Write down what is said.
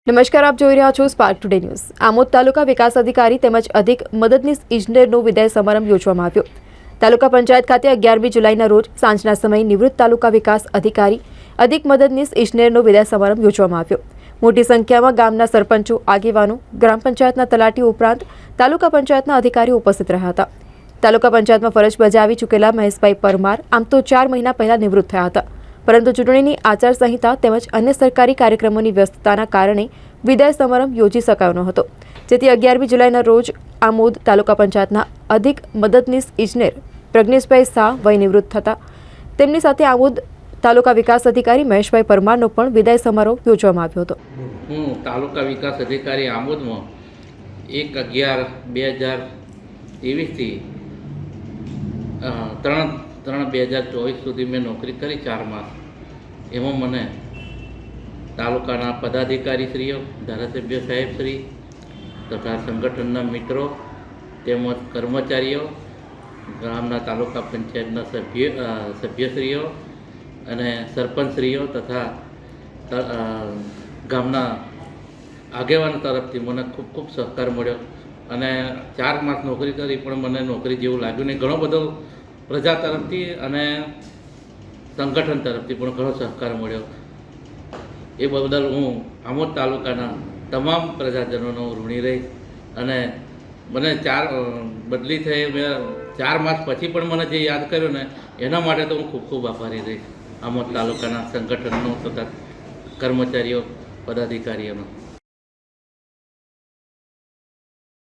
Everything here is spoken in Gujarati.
નમસ્કાર, આપ જોઈ રહ્યા છો સ્પાર્ક ટુડે ન્યૂઝ। આમોદ તાલુકા વિકાસ અધિકારી તેમજ અધિક મદદનીશ ઇજનેરનો વિદાય સમારંભ યોજવામાં આવ્યો। તાલુકા પંચાયત ખાતે 11મી જુલાઈના રોજ સાંજના સમયે નિવૃત્ત તાલુકા વિકાસ અધિકારી અધિક મદદનીશ ઇજનેરનો વિદાય સમારંભ યોજવામાં આવ્યો। મોટી સંખ્યામાં ગામના સરપંચો, આગેવાનો, ગ્રામ પંચાયતના તલાટીઓ ઉપરાંત તાલુકા પંચાયતના અધિકારીઓ ઉપસ્થિત રહ્યા હતા। તાલુકા પંચાયતમાં ફરજ બજાવી ચૂકેલા મહેશભાઈ પરમાર આમ તો 4 મહિના પહેલા નિવૃત્ત થયા હતા, પરંતુ ચૂંટણીની આચારસંહિતા તેમજ અન્ય સરકારી કાર્યક્રમોની વ્યસ્તતાના કારણે વિદાય સમારંભ યોજી શકાયો ન હતો, જેથી 11મી જુલાઈના રોજ આમોદ તાલુકા પંચાયતના અધિક મદદનીશ ઇજનેર પ્રજ્ઞેશભાઈ શાહ વય નિવૃત્ત થતા તેમની સાથે આમોદ તાલુકા વિકાસ અધિકારી મહેશભાઈ પરમારનો પણ વિદાય સમારોહ યોજવામાં આવ્યો હતો। હું તાલુકા વિકાસ અધિકારી આમોદમાં 1/11/2023થી 3/3/2024 સુધી મેં નોકરી કરી 4 માસ। એમાં મને તાલુકાના પદાધિકારીશ્રીઓ, ધારાસભ્ય સાહેબશ્રી તથા સંગઠનના મિત્રો તેમજ કર્મચારીઓ, ગામના તાલુકા પંચાયતના સભ્યશ્રીઓ અને સરપંચશ્રીઓ તથા ગામના આગેવાનો તરફથી મને ખૂબ ખૂબ સહકાર મળ્યો અને 4 માસ નોકરી કરી પણ મને નોકરી જેવું લાગ્યું નહીં। ઘણો બધો પ્રજા તરફથી અને સંગઠન તરફથી પણ ઘણો સહકાર મળ્યો। એ બદલ હું આમોદ તાલુકાના તમામ પ્રજાજનોનો ઋણી રહીશ અને મને બદલી થઈ 4 માસ પછી પણ મને જે યાદ કર્યો ને એના માટે તો હું ખૂબ ખૂબ આભારી રહીશ આમોદ તાલુકાના સંગઠનનો તથા કર્મચારીઓ, પદાધિકારીઓનો।